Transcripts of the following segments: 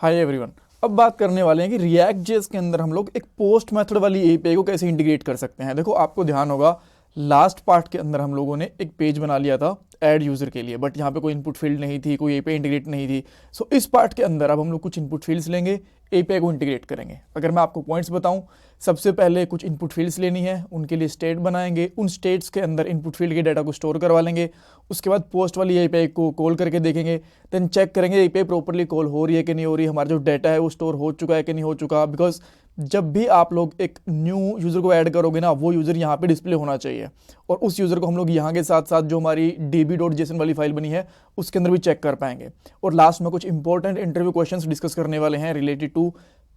Hi everyone. अब बात करने वाले हैं कि रिएक्ट जेएस के अंदर हम लोग एक पोस्ट मेथड वाली एपीआई को कैसे इंटीग्रेट कर सकते हैं। देखो, आपको ध्यान होगा लास्ट पार्ट के अंदर हम लोगों ने एक पेज बना लिया था ऐड यूज़र के लिए, बट यहाँ पे कोई इनपुट फील्ड नहीं थी, कोई एपीआई इंटीग्रेट नहीं थी। सो इस पार्ट के अंदर अब हम लोग कुछ इनपुट फील्ड्स लेंगे, एपीआई को इंटीग्रेट करेंगे। अगर मैं आपको पॉइंट्स बताऊं, सबसे पहले कुछ इनपुट फील्ड्स लेनी है, उनके लिए स्टेट बनाएंगे, उन स्टेट्स के अंदर इनपुट फील्ड के डाटा को स्टोर करवा लेंगे। उसके बाद पोस्ट वाली एपीआई को कॉल करके देखेंगे, देन चेक करेंगे एपीआई प्रॉपर्ली कॉल हो रही है कि नहीं हो रही, हमारा जो डाटा है वो स्टोर हो चुका है कि नहीं हो चुका। बिकॉज जब भी आप लोग एक न्यू यूज़र को ऐड करोगे ना, वो यूज़र यहाँ पे डिस्प्ले होना चाहिए, और उस यूज़र को हम लोग यहाँ के साथ साथ जो हमारी db.json वाली फाइल बनी है उसके अंदर भी चेक कर पाएंगे। और लास्ट में कुछ इंपॉर्टेंट इंटरव्यू क्वेश्चंस डिस्कस करने वाले हैं related to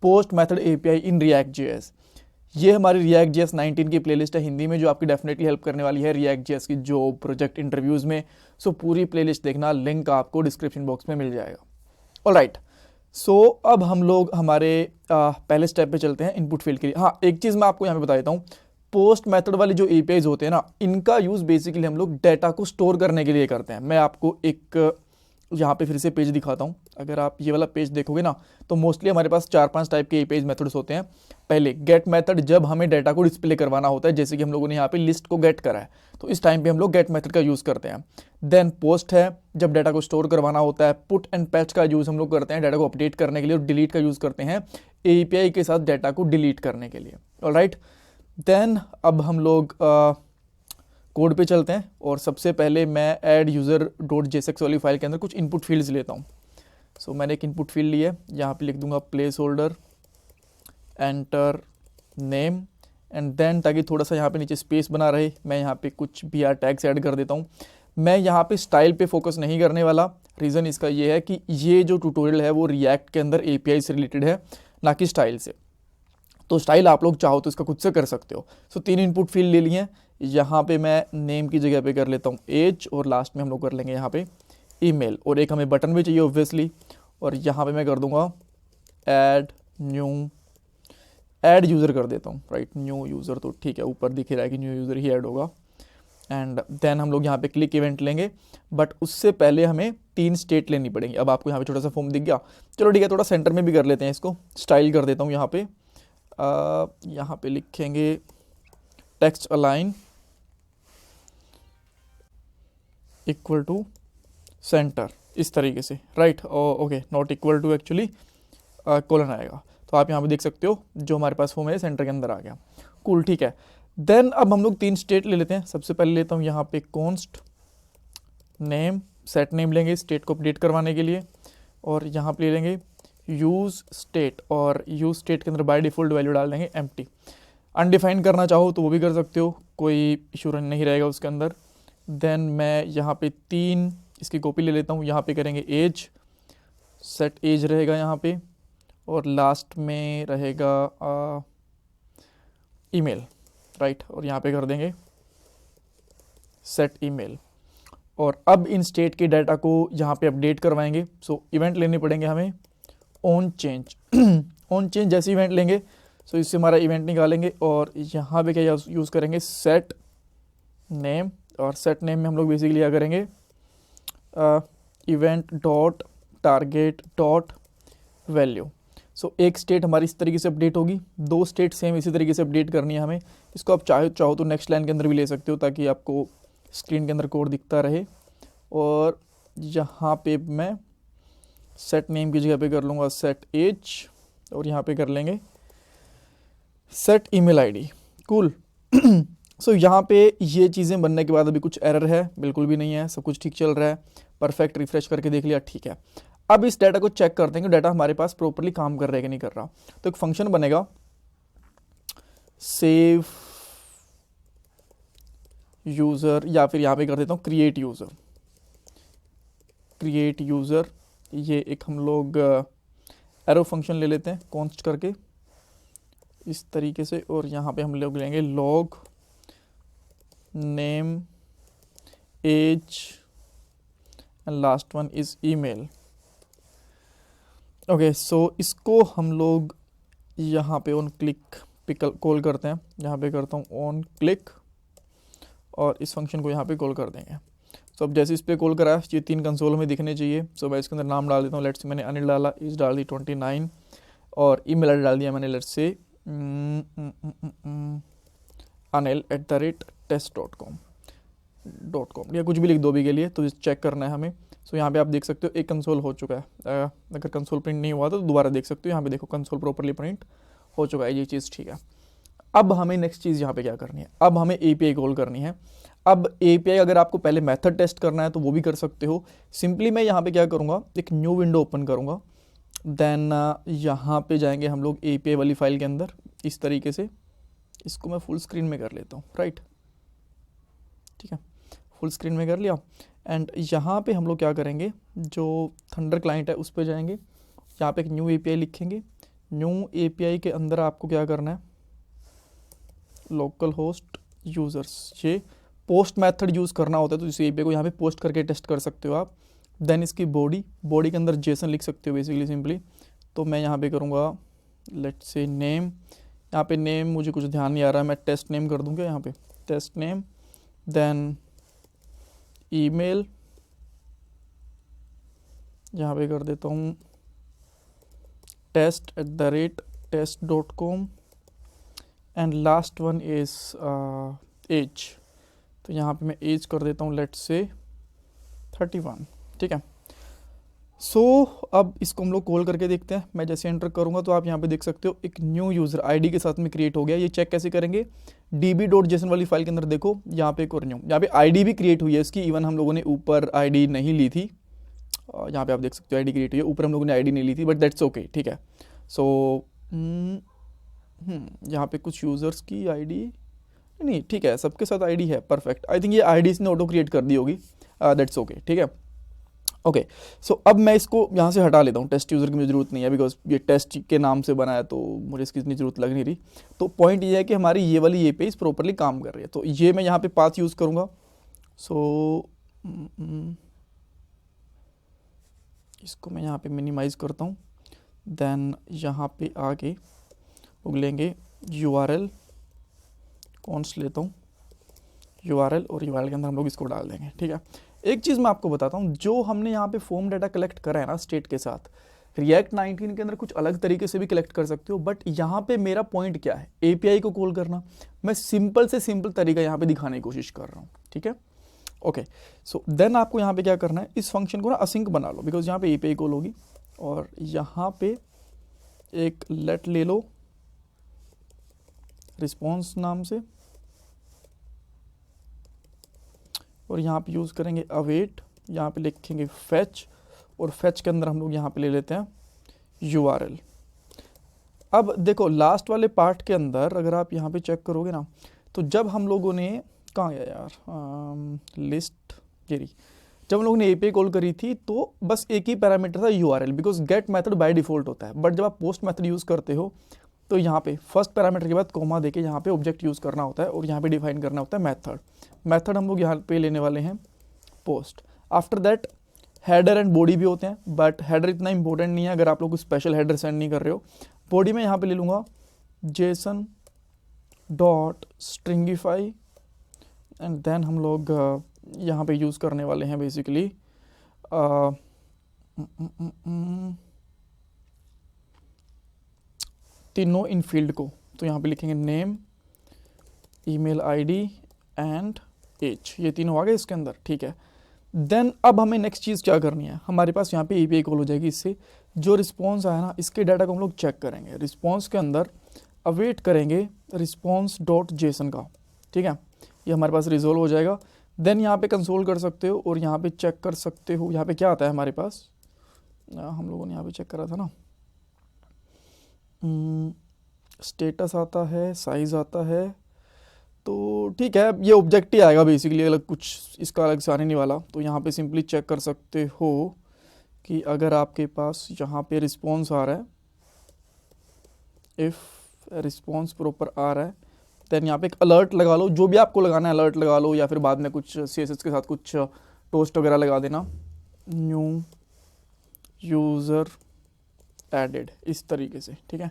post method API in React JS. ये हमारी रिएक्ट जेएस 19 की प्लेलिस्ट है हिंदी में, जो आपकी डेफिनेटली हेल्प करने वाली है रिएक्ट जेएस की जॉब प्रोजेक्ट इंटरव्यूज़ में। सो पूरी प्लेलिस्ट देखना, लिंक आपको डिस्क्रिप्शन बॉक्स में मिल जाएगा। ऑलराइट, सो अब हम लोग हमारे पहले स्टेप पे चलते हैं इनपुट फील्ड के लिए। हाँ, एक चीज़ मैं आपको यहाँ पे बता देता हूँ, पोस्ट मेथड वाली जो एपीआईज होते हैं ना, इनका यूज़ बेसिकली हम लोग डाटा को स्टोर करने के लिए करते हैं। मैं आपको एक यहाँ पे फिर से पेज दिखाता हूँ। अगर आप ये वाला पेज देखोगे ना, तो मोस्टली हमारे पास 4-5 टाइप के एपीआईज मेथड्स होते हैं। पहले गेट मेथड, जब हमें डाटा को डिस्प्ले करवाना होता है, जैसे कि हम लोगों ने यहाँ पे लिस्ट को गेट करा है, तो इस टाइम पे हम लोग गेट मेथड का यूज़ करते हैं। देन पोस्ट है, जब डाटा को स्टोर करवाना होता है। पुट एंड पैच का यूज़ हम लोग करते हैं डाटा को अपडेट करने के लिए, और डिलीट का यूज़ करते हैं एपीआई के साथ डाटा को डिलीट करने के लिए। ऑलराइट, देन अब हम लोग कोड पे चलते हैं, और सबसे पहले मैं ऐड यूज़र डॉट जेएसएक्स वाली फाइल के अंदर कुछ इनपुट फील्ड्स लेता हूँ। सो मैंने एक इनपुट फील्ड ली है, यहाँ पे लिख दूंगा placeholder, enter name, and then ताकि थोड़ा सा यहाँ पे नीचे स्पेस बना रहे, मैं यहाँ पे कुछ BR टैग्स ऐड कर देता हूँ। मैं यहाँ पे स्टाइल पे फोकस नहीं करने वाला। रीज़न इसका ये है कि ये जो ट्यूटोरियल है वो रिएक्ट के अंदर एपीआई से रिलेटेड है, ना कि स्टाइल से। तो स्टाइल आप लोग चाहो तो इसका खुद से कर सकते हो। सो 3 इनपुट फील्ड ले लिए हैं। यहाँ पे मैं नेम की जगह पे कर लेता हूँ एज, और लास्ट में हम लोग कर लेंगे यहाँ पे ईमेल, और एक हमें बटन भी चाहिए ऑब्वियसली। और यहाँ पे मैं कर दूंगा ऐड यूज़र कर देता हूँ। राइट, न्यू यूज़र तो ठीक है, ऊपर दिख रहा है कि न्यू यूज़र ही ऐड होगा। एंड देन हम लोग यहाँ पे क्लिक इवेंट लेंगे, बट उससे पहले हमें 3 स्टेट लेनी पड़ेंगी। अब आपको यहाँ पे छोटा सा फॉर्म दिख गया, चलो ठीक है, थोड़ा सेंटर में भी कर लेते हैं इसको, स्टाइल कर देता हूँ यहाँ पे। यहाँ पे लिखेंगे text align equal to center, इस तरीके से। Right, okay, not equal to, actually colon आएगा। तो आप यहाँ पे देख सकते हो जो हमारे पास फॉर्म है सेंटर के अंदर आ गया। कूल, ठीक है। देन अब हम लोग 3 स्टेट ले लेते हैं। सबसे पहले लेता हूँ यहाँ पे कॉन्स्ट नेम, सेट नेम लेंगे स्टेट को अपडेट करवाने के लिए, और यहाँ पे ले लेंगे यूज़ स्टेट, और यूज़ स्टेट के अंदर बाय डिफ़ॉल्ट वैल्यू डाल देंगे एम्प्टी। अनडिफाइन करना चाहो तो वो भी कर सकते हो, कोई इशू नहीं रहेगा उसके अंदर। देन मैं यहाँ पे 3 इसकी कॉपी ले लेता हूँ। यहाँ पे करेंगे एज, सेट एज रहेगा यहाँ पे, और लास्ट में रहेगा ईमेल। राइट, और यहाँ पे कर देंगे सेट ईमेल। और अब इन स्टेट के डाटा को यहाँ पे अपडेट करवाएंगे। सो इवेंट लेने पड़ेंगे हमें ऑन चेंज। ऑन चेंज जैसे इवेंट लेंगे, सो इससे हमारा इवेंट निकालेंगे, और यहाँ पे क्या यूज़ करेंगे सेट नेम, और सेट नेम में हम लोग बेसिकली क्या करेंगे event dot target dot value. So एक स्टेट हमारी इस तरीके से अपडेट होगी, 2 स्टेट सेम इसी तरीके से अपडेट करनी है हमें। इसको आप चाहो तो नेक्स्ट लाइन के अंदर भी ले सकते हो, ताकि आपको स्क्रीन के अंदर कोड दिखता रहे। और यहाँ पे मैं सेट नेम की जगह पे कर लूँगा सेट एज, और यहाँ पे कर लेंगे सेट ईमेल आईडी। कूल। सो यहाँ पे ये चीज़ें बनने के बाद अभी कुछ एरर है? बिल्कुल भी नहीं है, सब कुछ ठीक चल रहा है, परफेक्ट। रिफ्रेश करके देख लिया, ठीक है। अब इस डाटा को चेक करते हैं कि डाटा हमारे पास प्रॉपर्ली काम कर रहा है कि नहीं कर रहा। तो एक फंक्शन बनेगा सेव यूज़र, या फिर यहाँ पे कर देता हूँ क्रिएट यूज़र। ये एक हम लोग एरो फंक्शन ले लेते हैं कॉन्स्ट करके इस तरीके से, और यहाँ पे हम लोग लेंगे log name as and last one is email. Okay, so इसको हम लोग यहाँ पे ऑन क्लिक पिकल कॉल करते हैं। यहाँ पे करता हूँ ऑन क्लिक, और इस फंक्शन को यहाँ पे कॉल कर देंगे। सो अब जैसे इस पर कॉल करा ये 3 कंसोल में दिखने चाहिए। सो मैं इसके अंदर नाम डाल देता हूँ, लेट्स से मैंने अनिल डाला, इस डाल दी 29 और ईमेल आईडी डाल दिया मैंने, लेट्स से anil@test.com या कुछ भी लिख दो भी के लिए, तो चेक करना है हमें। सो यहाँ पे आप देख सकते हो एक कंसोल हो चुका है। अगर कंसोल प्रिंट नहीं हुआ तो दोबारा देख सकते हो, यहाँ पे देखो कंसोल प्रॉपरली प्रिंट हो चुका है, ये चीज़ ठीक है। अब हमें नेक्स्ट चीज़ यहाँ पे क्या करनी है, अब हमें API कॉल करनी है। अब API अगर आपको पहले मेथड टेस्ट करना है तो वो भी कर सकते हो। सिंपली मैं यहाँ पे क्या करूँगा, एक न्यू विंडो ओपन करूँगा, देन यहाँ पे जाएंगे हम लोग API वाली फाइल के अंदर इस तरीके से। इसको मैं फुल स्क्रीन में कर लेता हूँ, राइट, ठीक है, फुल स्क्रीन में कर लिया। एंड यहाँ पे हम लोग क्या करेंगे, जो थंडर क्लाइंट है उस पर जाएंगे, यहाँ पे एक न्यू API लिखेंगे। न्यू API के अंदर आपको क्या करना है, लोकल होस्ट यूज़र्स, ये पोस्ट मेथड यूज़ करना होता है, तो इस API को यहाँ पे पोस्ट करके टेस्ट कर सकते हो आप। देन इसकी बॉडी के अंदर जेसन लिख सकते हो बेसिकली सिंपली। तो मैं यहाँ पे करूँगा लेट्स से नेम, यहाँ पे नेम मुझे कुछ ध्यान नहीं आ रहा है, मैं टेस्ट नेम कर दूँगा यहाँ पे, टेस्ट नेम। देन ईमेल यहाँ पे कर देता हूँ test@test.com and last one is age, तो यहाँ पे मैं एज कर देता हूँ लेट्स से 31, ठीक है। सो अब इसको हम लोग कॉल करके देखते हैं। मैं जैसे एंटर करूँगा तो आप यहाँ पे देख सकते हो एक न्यू यूज़र आईडी के साथ में क्रिएट हो गया। ये चेक कैसे करेंगे, db.json वाली फाइल के अंदर देखो, यहाँ पे एक और न्यू, यहाँ पे आईडी भी क्रिएट हुई है इसकी। इवन हम लोगों ने ऊपर आईडी नहीं ली थी, यहाँ पे आप देख सकते हो आईडी क्रिएट हुई है, ऊपर हम लोगों ने आईडी नहीं ली थी, बट दैट्स ओके, ठीक है। सो यहाँ पे कुछ यूज़र्स की आईडी नहीं, ठीक है, सबके साथ आईडी है, परफेक्ट। आई थिंक ये आईडी इसने ऑटो क्रिएट कर दी होगी, दैट्स ओके, ठीक है। ओके, सो अब मैं इसको यहाँ से हटा लेता हूँ, टेस्ट यूज़र की मुझे ज़रूरत नहीं है, बिकॉज ये टेस्ट के नाम से बना है तो मुझे इसकी इतनी ज़रूरत लग नहीं रही। तो पॉइंट ये है कि हमारी ये वाली API प्रॉपरली काम कर रही है। तो ये मैं यहाँ पे पाथ यूज़ करूँगा। सो इसको मैं यहाँ पे मिनिमाइज़ करता हूँ। देन यहाँ पे आगे लोग लेंगे URL, कॉन्स्ट लेता हूँ URL, और URL के अंदर हम लोग इसको डाल देंगे, ठीक है। एक चीज़ मैं आपको बताता हूँ, जो हमने यहाँ पे फॉर्म डाटा कलेक्ट करा है ना स्टेट के साथ, React 19 के अंदर कुछ अलग तरीके से भी कलेक्ट कर सकते हो, बट यहाँ पे मेरा पॉइंट क्या है, API को कॉल करना। मैं सिंपल से सिंपल तरीका यहाँ पे दिखाने की कोशिश कर रहा हूँ, ठीक है। ओके, सो देन आपको यहाँ पे क्या करना है, इस फंक्शन को ना असिंक बना लो, बिकॉज यहाँ पे API कॉल होगी, और यहाँ पे एक लेट ले लो रिस्पॉन्स नाम से, और यहाँ पे यूज़ करेंगे अवेट, यहाँ पे लिखेंगे फैच, और फैच के अंदर हम लोग यहाँ पे ले लेते हैं URL। अब देखो लास्ट वाले पार्ट के अंदर अगर आप यहाँ पे चेक करोगे ना, तो जब हम लोगों ने, कहाँ गया यार, लिस्ट ये रही, जब हम लोगों ने API कॉल करी थी तो बस एक ही पैरामीटर था URL, because get method by default होता है। बट जब आप पोस्ट मेथड यूज़ करते हो तो यहाँ पे फर्स्ट पैरामीटर के बाद कोमा देके यहाँ पे ऑब्जेक्ट यूज़ करना होता है, और यहाँ पे डिफाइन करना होता है मेथड। मेथड हम लोग यहाँ पे लेने वाले हैं post. After that header and body भी होते हैं, बट हेडर इतना इंपॉर्टेंट नहीं है अगर आप लोग स्पेशल हेडर सेंड नहीं कर रहे हो। बॉडी में यहाँ पे ले लूँगा JSON.stringify, एंड देन हम लोग यहाँ पे यूज़ करने वाले हैं बेसिकली तीनों इन फील्ड को। तो यहाँ पे लिखेंगे name, email ID and age, ये तीनों आ गए इसके अंदर, ठीक है। देन अब हमें नेक्स्ट चीज़ क्या करनी है, हमारे पास यहाँ पे API कॉल हो जाएगी। इससे जो रिस्पॉन्स आया ना, इसके डाटा को हम लोग चेक करेंगे। रिस्पॉन्स के अंदर अवेट करेंगे response.json का, ठीक है, ये हमारे पास रिजोल्व हो जाएगा। देन यहाँ पे कंसोल कर सकते हो और यहाँ पे चेक कर सकते हो, यहाँ पे क्या आता है हमारे पास, हम लोगों ने यहाँ पे चेक करा था ना, स्टेटस आता है, साइज आता है, तो ठीक है, ये ऑब्जेक्ट ही आएगा बेसिकली, अलग कुछ इसका अलग से आने नहीं वाला। तो यहाँ पे सिंपली चेक कर सकते हो कि अगर आपके पास यहाँ पे रिस्पॉन्स आ रहा है, इफ़ रिस्पॉन्स प्रॉपर आ रहा है, देन यहाँ पे एक अलर्ट लगा लो, जो भी आपको लगाना है अलर्ट लगा लो, या फिर बाद में कुछ CSS के साथ कुछ टोस्ट वगैरह लगा देना, न्यू यूज़र एडेड, इस तरीके से, ठीक है।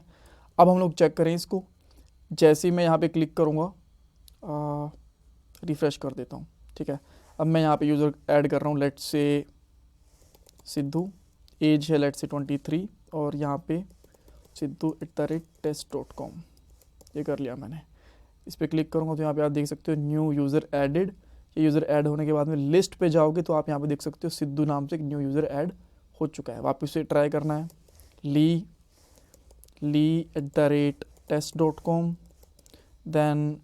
अब हम लोग चेक करें इसको, जैसे ही मैं यहाँ पे क्लिक करूँगा, रिफ़्रेश कर देता हूँ, ठीक है। अब मैं यहाँ पे यूज़र ऐड कर रहा हूँ, लेट्स से सिद्धू, एज है लेट्स से 23, और यहाँ पे sidhu@test.com, ये कर लिया मैंने। इस पर क्लिक करूँगा तो यहाँ पे आप देख सकते हो न्यू यूज़र एडेड। ये यूज़र ऐड होने के बाद में लिस्ट पे जाओगे तो आप यहाँ पे देख सकते हो सिद्धू नाम से एक न्यू यूज़र ऐड हो चुका है। वापस से ट्राई करना है, lee@test.com, देन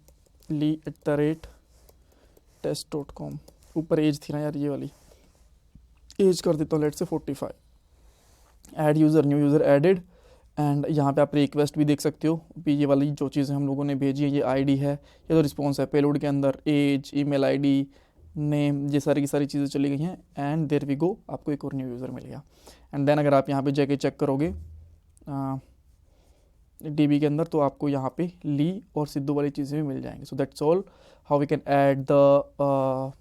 lee@test.com। ऊपर एज थी ना यार, ये वाली एज कर देता हूँ let's say 45। Add user, new user added, and यहाँ पे आप रिक्वेस्ट भी देख सकते हो। भी ये वाली जो चीज़ें हम लोगों ने भेजी है, ये आईडी है, ये तो रिस्पॉन्स है। पेलोड के अंदर एज, ईमेल आईडी, नेम, ये सारी की सारी चीज़ें चली गई हैं, एंड देयर वी गो, आपको एक और न्यू यूज़र मिल गया। एंड देन अगर आप यहाँ पे जाके चेक करोगे डीबी के अंदर, तो आपको यहाँ पे ली और सिद्धू वाली चीज़ें भी मिल जाएंगी। So that's all how we can add the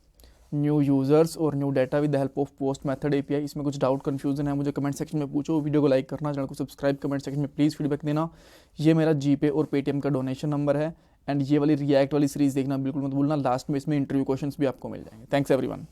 new users और new data with the help of post method API. इसमें कुछ डाउट कन्फ्यूजन है मुझे कमेंट सेक्शन में पूछो। वीडियो को लाइक करना, चैनल को सब्सक्राइब, कमेंट सेक्शन में प्लीज़ फीडबैक देना। ये मेरा जीपे और पेटीएम का डोनेशन नंबर है। एंड ये वाली रिएक्ट वाली सीरीज़ देखना बिल्कुल मत भूलना, लास्ट में इसमें इंटरव्यू क्वेश्चंस भी आपको मिल जाएंगे। Thanks everyone.